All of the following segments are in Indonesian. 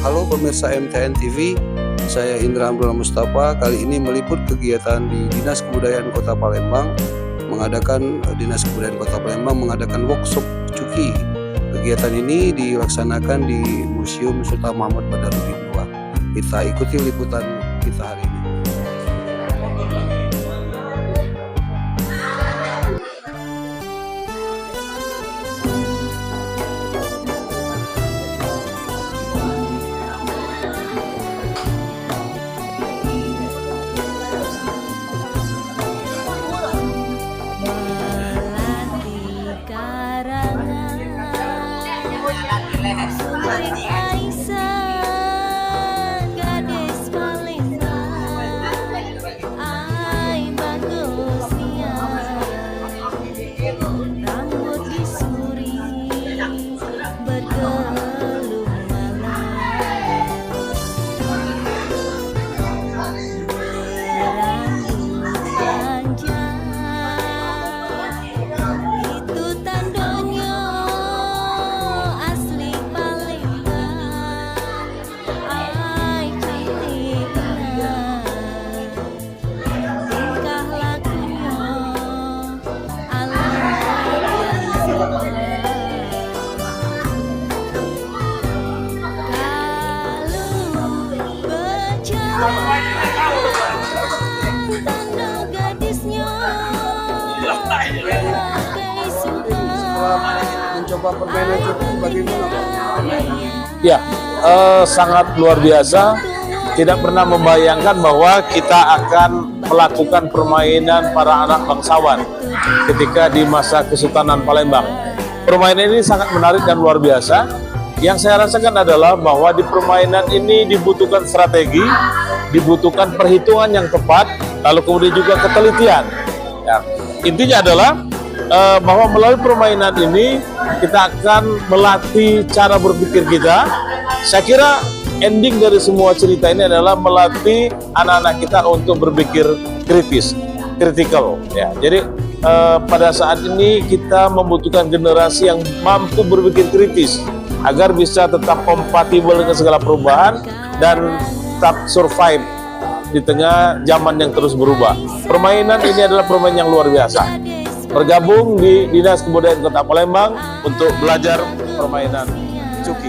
Halo pemirsa MTN TV, saya Indra Abdullah Mustafa. Kali ini meliput kegiatan di Dinas Kebudayaan Kota Palembang. Dinas Kebudayaan Kota Palembang mengadakan workshop cuki. Kegiatan ini dilaksanakan di Museum Sultan Mahmud Badarudin II. Kita ikuti liputan kita hari ini. Mencoba permainan cukup bagaimana? Ya, sangat luar biasa. Tidak pernah membayangkan bahwa kita akan melakukan permainan para anak bangsawan ketika di masa Kesultanan Palembang. Permainan ini sangat menarik dan luar biasa. Yang saya rasakan adalah bahwa di permainan ini dibutuhkan strategi, dibutuhkan perhitungan yang tepat, lalu kemudian juga ketelitian. Ya, intinya adalah bahwa melalui permainan ini kita akan melatih cara berpikir kita. Saya kira ending dari semua cerita ini adalah melatih anak-anak kita untuk berpikir kritikal. Ya, jadi pada saat ini kita membutuhkan generasi yang mampu berpikir kritis agar bisa tetap kompatibel dengan segala perubahan dan tetap survive di tengah zaman yang terus berubah. Permainan ini adalah permainan yang luar biasa. Bergabung di Dinas Kebudayaan Kota Palembang untuk belajar permainan cuki.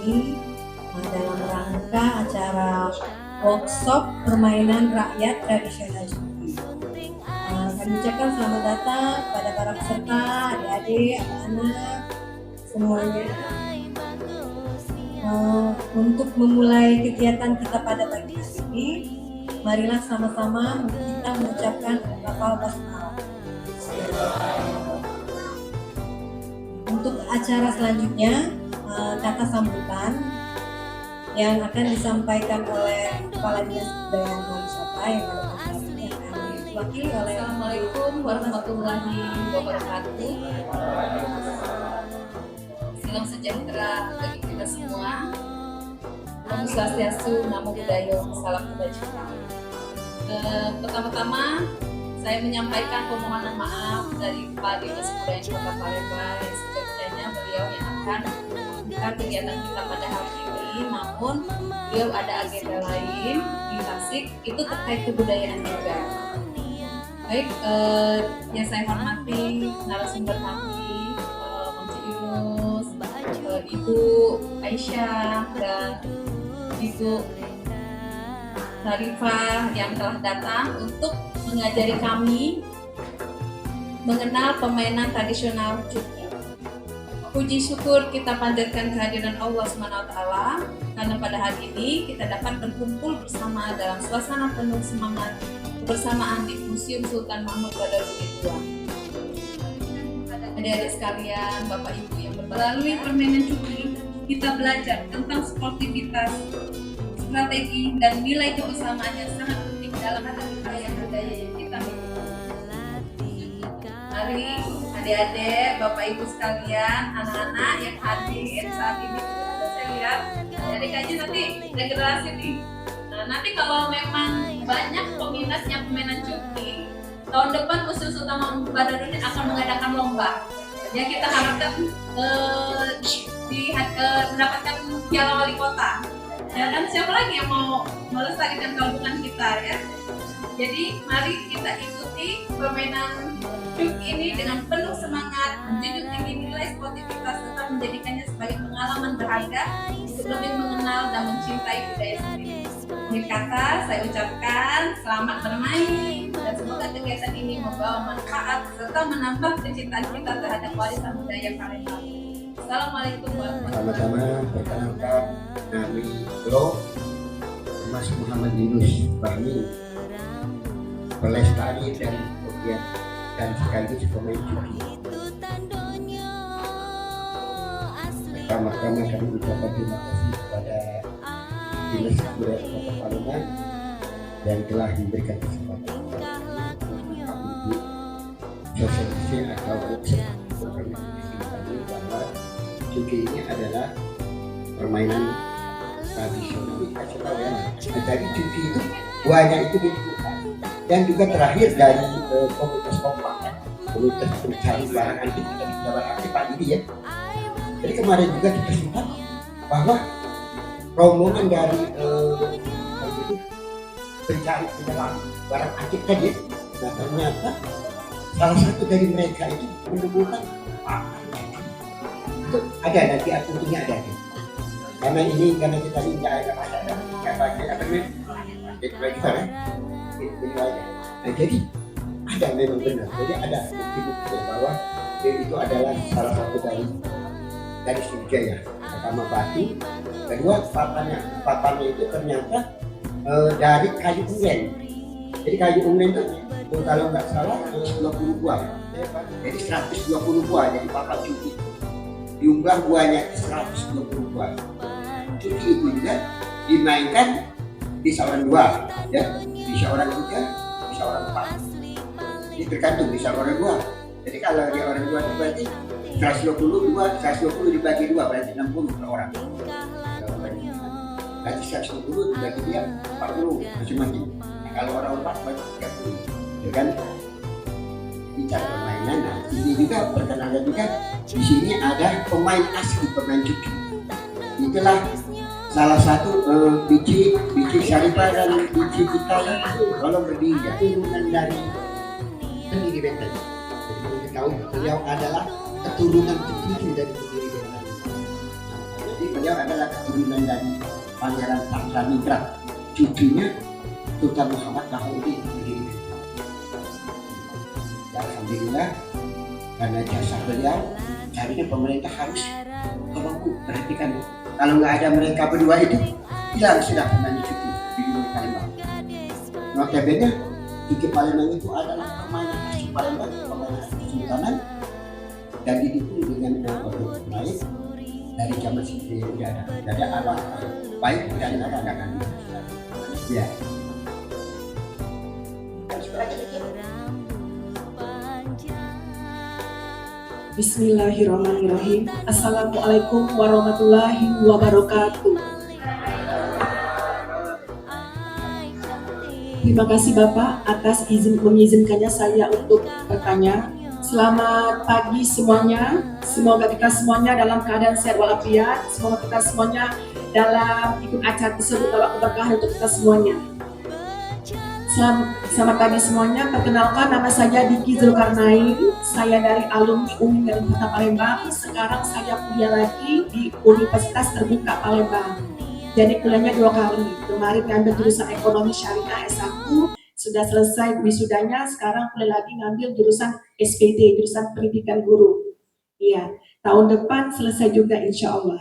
Ini dalam rangka acara workshop permainan rakyat tradisional cuki. Kami ucapkan selamat datang kepada para peserta, adik-adik, anak-anak semuanya. Untuk memulai kegiatan kita pada pagi ini, marilah sama-sama kita mengucapkan beberapa basmalah. Untuk acara selanjutnya, kata sambutan yang akan disampaikan oleh Kepala Dinas Kebudayaan Pariwisata yang ada di diwakili oleh Assalamualaikum warahmatullahi wabarakatuh. Salam sejahtera bagi kita semua. Om Swastiastu, Namo Buddhaya, salam kebajikan. Pertama-tama saya menyampaikan permohonan maaf dari Kepala Dinas Kebudayaan Kota Palembang yang sejatinya beliau yang akan membuka kegiatan kita pada hari ini, namun beliau ada agenda lain di Tasik, itu terkait kebudayaan juga. Baik, yang saya hormati narasumber kami, Menteri Yunus, Ibu Aisyah dan Ibu Sarifah yang telah datang untuk mengajari kami mengenal permainan tradisional cuki. Puji syukur kita panjatkan kehadiran Allah SWT karena pada hari ini kita dapat berkumpul bersama dalam suasana penuh semangat kebersamaan di Museum Sultan Mahmud Badarudin II. Adik-adik sekalian, Bapak Ibu yang melalui permainan cuki, kita belajar tentang sportivitas, strategi, dan nilai kebersamaan yang sangat penting dalam budaya yang kita miliki. Mari adik-adik, Bapak Ibu sekalian, anak-anak yang hadir saat ini, saya lihat adik-adiknya nanti regenerasi nih. Nah, nanti kalau memang banyak peminatnya permainan cuki, tahun depan khusus utama Badarudin akan mengadakan lomba. Ya kita harapkan mendapatkan piala wali kota. Ya kan siapa lagi yang mau melestarikan kampungan kita ya. Jadi mari kita ikuti permainan cuki ini dengan penuh semangat, menjunjung tinggi nilai sportivitas serta menjadikannya sebagai pengalaman berharga untuk lebih mengenal dan mencintai budaya sendiri. Akhir kata, saya ucapkan selamat bermain dan semoga kegiatan ini membawa manfaat serta menambah kecintaan kita terhadap warisan budaya Palembang. Assalamualaikum warahmatullahi wabarakatuh. Sama-sama, perkenalkan kami Bro Mas Muhammad Yunus Fahmi, pelestari dan kemudian dan sekaligus pemain cuki. Pertama-tama kami ucapkan terima kasih kepada Dinas Kebudayaan Kota Palembang yang telah memberikan kesempatan kepada kami di sosialisasi atau workshop bahwa cuki ini adalah permainan tradisional. Kasih tahu ya, jadi cuki itu buahnya itu dibuka dan juga terakhir dari komunitas kompak, komunitas pencari barang antik kita di Jawa Aktif Pak Didi ya. Jadi kemarin juga kita sempat bahwa rombongan dari pencari penyelam barang antik tadi, nah ternyata salah satu dari mereka itu menemukan itu ada nanti artinya ada nih. Karena kita ini nggak ada masalah, nggak pakai apa namanya, nah jadi ada memang benar, jadi ada bukti-bukti bahwa itu adalah salah satu dari Sriwijaya. Pertama batu, kedua papannya itu ternyata dari kayu unggen. Jadi kayu unggen itu kalau nggak salah 20 buah, jadi 120 buah jadi papan cuki. Jumlah buahnya 120 buah. Cuki itu juga dimainkan bisa orang 2, ya, bisa orang 3, bisa orang 4. Ini tergantung bisa orang 2. Jadi kalau dia orang 2 itu berarti 120 dibagi 2 berarti 60 per orang. Berarti 120 dibagi dia 40 macam-macam. Nah, kalau orang 4 berarti 30. Ya kan? Bicara permainan, nah ini juga perkenalan juga di sini ada pemain asli pemain cuki. Itulah salah satu biji Syarifah dan biji kita kalau berdiri ya turunan dari pendiri Benteng. Jadi kita tahu beliau adalah keturunan ke-7 dari pendiri Benteng. Jadi beliau adalah keturunan dari Pangeran Tantra Ningrat. Cucunya Sultan Muhammad Baharudin pendiri Benteng. Alhamdulillah karena jasa beliau, jadinya pemerintah harus tolong perhatikan. Kalau nggak ada mereka berdua itu, hilang sudah pemain cuki di Palembang. Notabene cuki Palembang itu adalah permainan asli Palembang, permainan asli Sultanan, dan didukung dengan produk lain dari zaman Sriwijaya ada. Jadi awal baik dan ada ya. Bismillahirrahmanirrahim. Assalamualaikum warahmatullahi wabarakatuh. Terima kasih Bapak atas mengizinkannya saya untuk bertanya. Selamat pagi semuanya. Semoga kita semuanya dalam keadaan sehat walafiat. Semoga kita semuanya dalam ikut acara tersebut dapat keberkahan untuk kita semuanya. Selamat pagi semuanya, perkenalkan nama saya Diki Zulkarnain. Saya dari alumni UIN dari Kota Palembang. Sekarang saya kuliah lagi di Universitas Terbuka Palembang. Jadi kuliahnya 2 kali. Kemarin ngambil jurusan Ekonomi Syariah S1, sudah selesai wisudanya. Sekarang kuliah lagi ngambil jurusan SPD, jurusan Pendidikan Guru. Iya, tahun depan selesai juga insya Allah.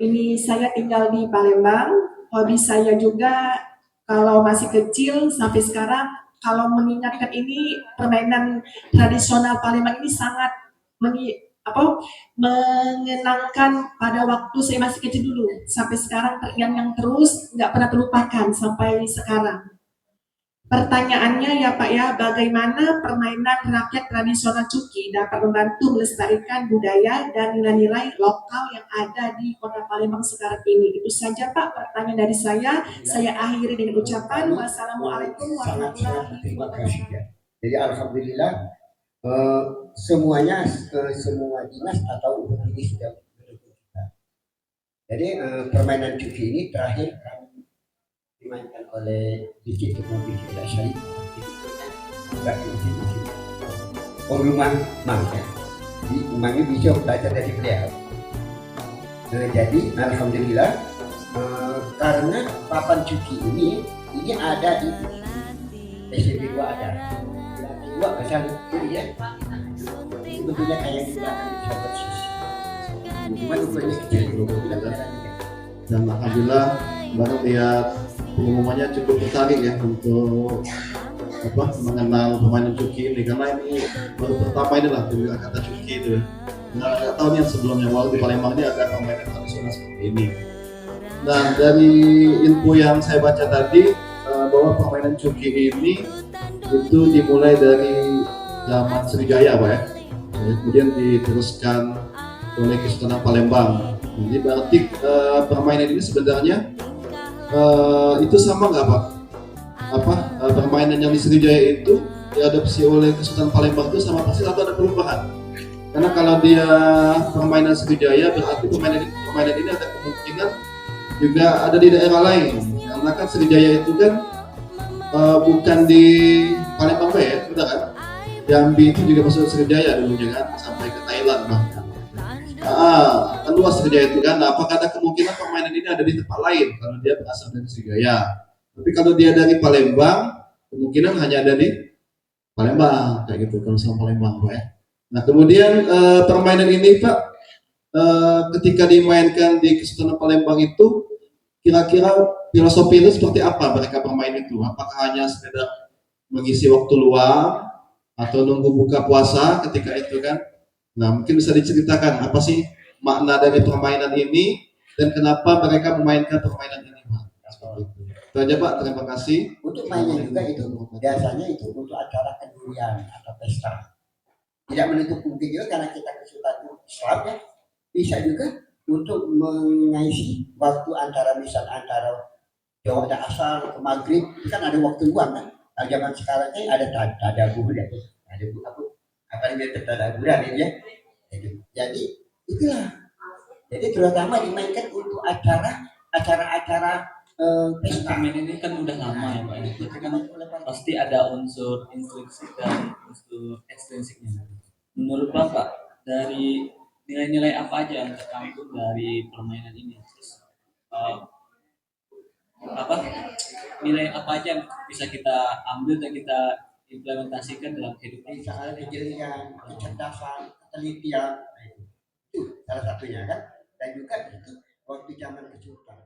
Ini saya tinggal di Palembang. Hobi saya juga kalau masih kecil sampai sekarang, kalau mengingatkan ini permainan tradisional Palembang ini sangat menyenangkan pada waktu saya masih kecil dulu. Sampai sekarang terngiang-ngiang terus, nggak pernah terlupakan sampai sekarang. Pertanyaannya ya Pak ya, bagaimana permainan rakyat tradisional Cuki dapat membantu melestarikan budaya dan nilai-nilai lokal yang ada di Kota Palembang sekarang ini? Itu saja Pak pertanyaan dari saya. Saya akhiri dengan ucapan wassalamualaikum warahmatullahi Terima kasih wabarakatuh. ya. Jadi alhamdulillah semuanya semua dinas atau ini sudah mendukung kita. Jadi permainan Cuki ini terakhir kami dimainkan oleh DJ Ketua tidak Syarif rumah Mang ya. Jadi Mangnya bisa belajar dari beliau. Jadi alhamdulillah karena papan Cuki ini ada di SMP 2 ada. Dua kesal kiri ya. Sebetulnya kayak di belakang bisa persis. Cuma ukurannya kecil dulu. Dan alhamdulillah baru lihat pengumumannya cukup menarik ya untuk mengenal permainan Cuki ini, karena ini baru pertama ini lah juga kata Cuki itu. Nggak tahu nih sebelumnya, walau di Palembang ini ada permainan tradisional seperti ini. Dan dari info yang saya baca tadi bahwa permainan Cuki ini itu dimulai dari zaman Sriwijaya Pak ya, kemudian diteruskan oleh Kesultanan Palembang. Jadi berarti permainan ini sebenarnya itu sama nggak Pak? Permainan yang di Sriwijaya itu diadopsi oleh Kesultanan Palembang itu sama persis atau ada perubahan? Karena kalau dia permainan Sriwijaya berarti permainan ini ada kemungkinan juga ada di daerah lain. Karena kan Sriwijaya itu kan bukan di Palembang ya, sudah kan? Jambi itu juga masuk Sriwijaya dulunya kan, sampai ke Thailand bahkan. Kan luas Sriwijaya itu kan. Nah, apakah ada kemungkinan permainan ini ada di tempat lain kalau dia berasal dari Sriwijaya? Tapi kalau dia dari Palembang, kemungkinan hanya ada di Palembang kayak gitu, kalau sama Palembang Pak ya. Nah kemudian permainan ini Pak, ketika dimainkan di Kesultanan Palembang itu, kira-kira filosofi itu seperti apa mereka bermain itu? Apakah hanya sekedar mengisi waktu luang atau nunggu buka puasa ketika itu kan? Nah mungkin bisa diceritakan apa sih makna dari permainan ini dan kenapa mereka memainkan permainan ini Pak? Seperti itu. Itu aja Pak, terima kasih. Untuk mainnya juga itu biasanya itu untuk acara kedurian atau pesta. Tidak menutup mungkin juga karena kita Kesultanan Islam ya, bisa juga untuk mengisi waktu antara Jawa asal ke maghrib, kan ada waktu luang kan. Nah, zaman sekarang ini ada tadabbur ya, ada apa namanya tadabbur ya. Jadi itulah. Jadi terutama dimainkan untuk acara-acara pesta. Ini kan udah lama ya Pak. Itu kan pasti ada unsur intrinsik dan unsur ekstrinsiknya. Menurut Bapak, dari nilai-nilai apa aja yang terkandung dari permainan ini? Terus, nilai apa aja yang bisa kita ambil dan kita implementasikan dalam kehidupan? Misalnya kejelian, kecerdasan, ketelitian, itu salah satunya kan. Dan juga itu waktu zaman Kesultanan.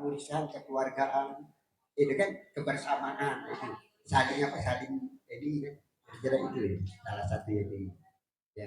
Warisan kekeluargaan itu kan kebersamaan itu saling saling jadi itu salah satu itu ya.